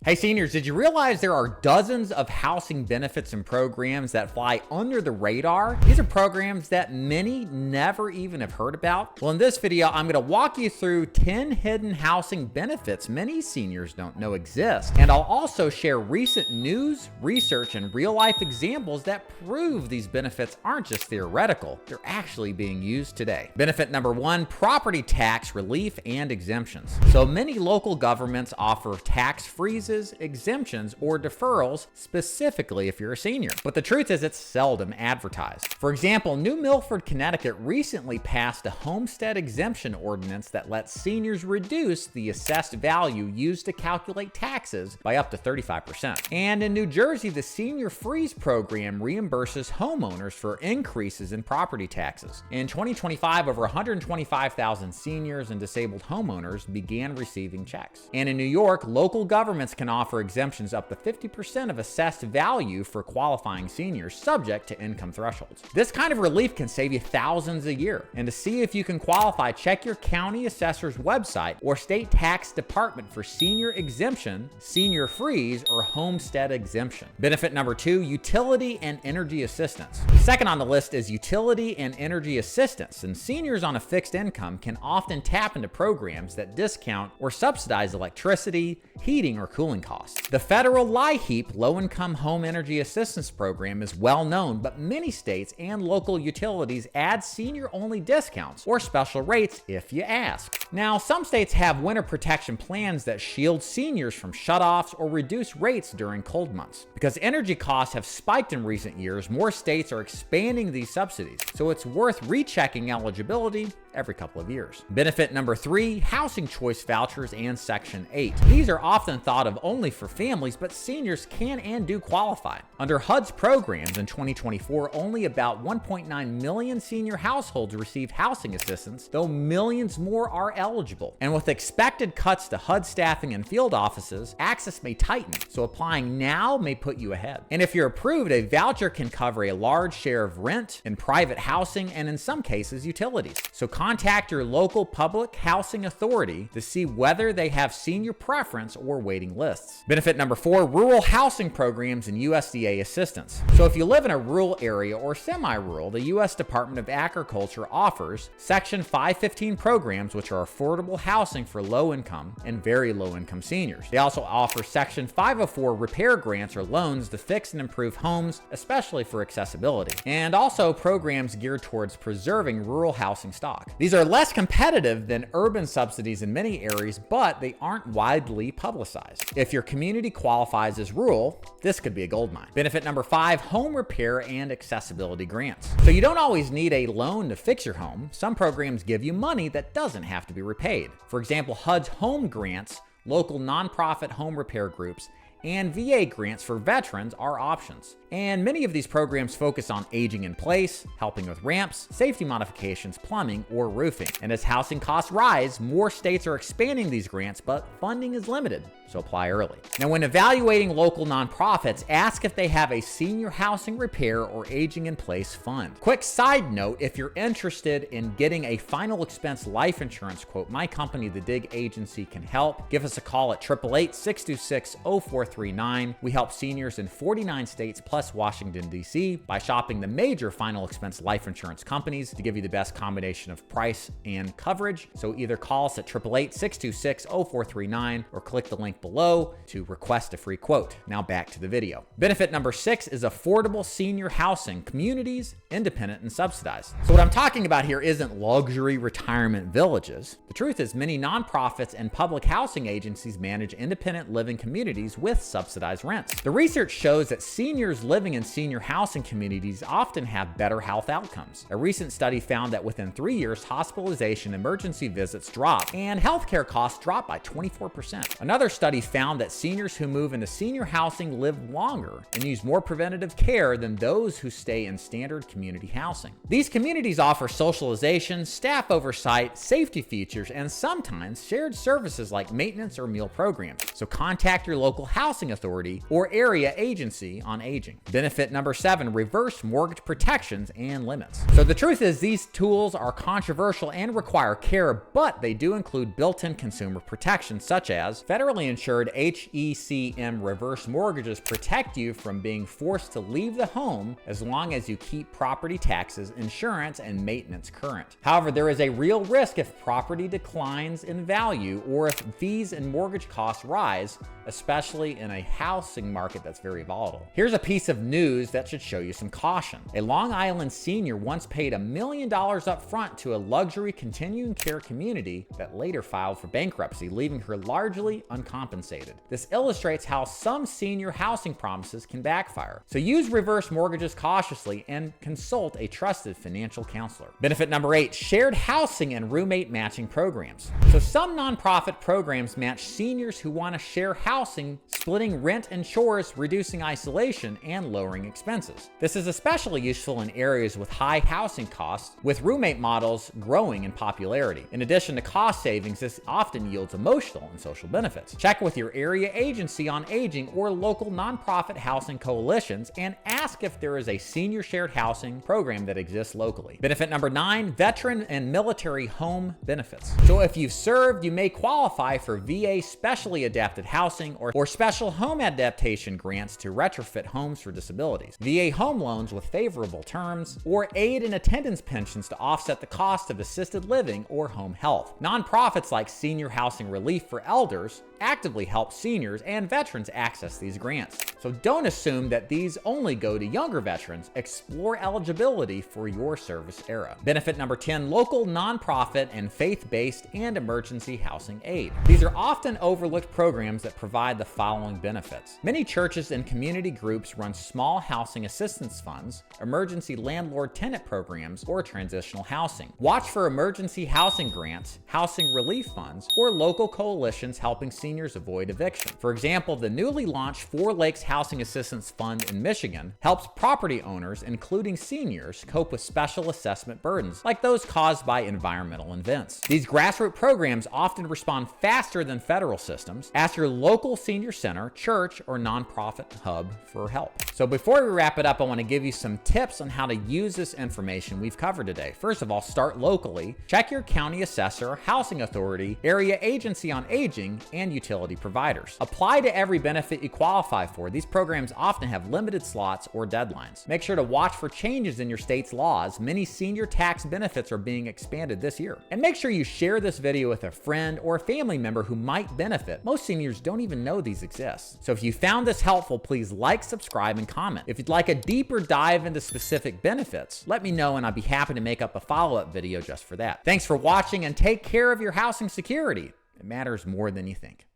Hey seniors, did you realize there are dozens of housing benefits and programs that fly under the radar? These are programs that many never even have heard about. Well, in this video, I'm gonna walk you through 10 hidden housing benefits many seniors don't know exist. And I'll also share recent news, research, and real-life examples that prove these benefits aren't just theoretical, they're actually being used today. Benefit number 1, property tax relief and exemptions. So many local governments offer tax freezes, exemptions, or deferrals specifically if you're a senior. But the truth is it's seldom advertised. For example, New Milford, Connecticut recently passed a homestead exemption ordinance that lets seniors reduce the assessed value used to calculate taxes by up to 35%. And in New Jersey, the Senior Freeze program reimburses homeowners for increases in property taxes. In 2025, over 125,000 seniors and disabled homeowners began receiving checks. And in New York, local governments can offer exemptions up to 50% of assessed value for qualifying seniors subject to income thresholds. This kind of relief can save you thousands a year. And to see if you can qualify, check your county assessor's website or state tax department for senior exemption, senior freeze, or homestead exemption. Benefit number 2, utility and energy assistance. Second on the list is utility and energy assistance, and seniors on a fixed income can often tap into programs that discount or subsidize electricity, heating, or cooling costs. The federal LIHEAP Low-Income Home Energy Assistance Program is well known, but many states and local utilities add senior-only discounts or special rates if you ask. Now, some states have winter protection plans that shield seniors from shutoffs or reduce rates during cold months. Because energy costs have spiked in recent years, more states are expanding these subsidies, so it's worth rechecking eligibility every couple of years. Benefit number 3, housing choice vouchers and Section 8. These are often thought of only for families, but seniors can and do qualify. Under HUD's programs in 2024, only about 1.9 million senior households received housing assistance, though millions more are eligible. And with expected cuts to HUD staffing and field offices, access may tighten, so applying now may put you ahead. And if you're approved, a voucher can cover a large share of rent and private housing, and in some cases, utilities. So contact your local public housing authority to see whether they have senior preference or waiting lists. Benefit number 4, rural housing programs and USDA assistance. So if you live in a rural area or semi-rural, the U.S. Department of Agriculture offers Section 515 programs, which are affordable housing for low-income and very low-income seniors. They also offer Section 504 repair grants or loans to fix and improve homes, especially for accessibility. And also programs geared towards preserving rural housing stock. These are less competitive than urban subsidies in many areas, but they aren't widely publicized. If your community qualifies as rural, this could be a goldmine. Benefit number 5, home repair and accessibility grants. So you don't always need a loan to fix your home. Some programs give you money that doesn't have to be repaid. For example, HUD's home grants, local nonprofit home repair groups, and VA grants for veterans are options. And many of these programs focus on aging in place, helping with ramps, safety modifications, plumbing, or roofing. And as housing costs rise, more states are expanding these grants, but funding is limited, so apply early. Now, when evaluating local nonprofits, ask if they have a senior housing repair or aging in place fund. Quick side note, if you're interested in getting a final expense life insurance quote, my company, the DIG Agency, can help. Give us a call at 888-626-0439. We help seniors in 49 states plus Washington, D.C. by shopping the major final expense life insurance companies to give you the best combination of price and coverage. So either call us at 888-626-0439 or click the link below to request a free quote. Now back to the video. Benefit number 6 is affordable senior housing, communities, independent, and subsidized. So what I'm talking about here isn't luxury retirement villages. The truth is many nonprofits and public housing agencies manage independent living communities with subsidized rents. The research shows that seniors living in senior housing communities often have better health outcomes. A recent study found that within 3 years, hospitalization emergency visits drop and healthcare costs drop by 24%. Another study found that seniors who move into senior housing live longer and use more preventative care than those who stay in standard community housing. These communities offer socialization, staff oversight, safety features, and sometimes shared services like maintenance or meal programs. So contact your local housing Housing Authority or area agency on aging. Benefit number 7, reverse mortgage protections and limits. So the truth is these tools are controversial and require care, but they do include built-in consumer protections such as federally insured HECM reverse mortgages protect you from being forced to leave the home as long as you keep property taxes, insurance, and maintenance current. However, there is a real risk if property declines in value or if fees and mortgage costs rise, especially in a housing market that's very volatile. Here's a piece of news that should show you some caution. A Long Island senior once paid $1 million up front to a luxury continuing care community that later filed for bankruptcy, leaving her largely uncompensated. This illustrates how some senior housing promises can backfire. So use reverse mortgages cautiously and consult a trusted financial counselor. Benefit number 8, shared housing and roommate matching programs. So some nonprofit programs match seniors who want to share housing, splitting rent and chores, reducing isolation, and lowering expenses. This is especially useful in areas with high housing costs, with roommate models growing in popularity. In addition to cost savings, this often yields emotional and social benefits. Check with your area agency on aging or local nonprofit housing coalitions and ask if there is a senior shared housing program that exists locally. Benefit number 9, veteran and military home benefits. So if you've served, you may qualify for VA specially adapted housing or special home adaptation grants to retrofit homes for disabilities, VA home loans with favorable terms, or aid and attendance pensions to offset the cost of assisted living or home health. Nonprofits like Senior Housing Relief for Elders actively help seniors and veterans access these grants. So don't assume that these only go to younger veterans. Explore eligibility for your service era. Benefit number 10, local nonprofit and faith-based and emergency housing aid. These are often overlooked programs that provide the following benefits. Many churches and community groups run small housing assistance funds, emergency landlord-tenant programs, or transitional housing. Watch for emergency housing grants, housing relief funds, or local coalitions helping seniors avoid eviction. For example, the newly launched Four Lakes Housing Assistance Fund in Michigan helps property owners, including seniors, cope with special assessment burdens, like those caused by environmental events. These grassroots programs often respond faster than federal systems. Ask your local senior center, church, or nonprofit hub for help. So before we wrap it up, I want to give you some tips on how to use this information we've covered today. First of all, start locally. Check your county assessor, housing authority, area agency on aging, and utility providers. Apply to every benefit you qualify for. These programs often have limited slots or deadlines. Make sure to watch for changes in your state's laws. Many senior tax benefits are being expanded this year. And make sure you share this video with a friend or a family member who might benefit. Most seniors don't even know these exist. So if you found this helpful, please like, subscribe, and comment. If you'd like a deeper dive into specific benefits, let me know and I'll be happy to make up a follow-up video just for that. Thanks for watching and take care of your housing security. It matters more than you think.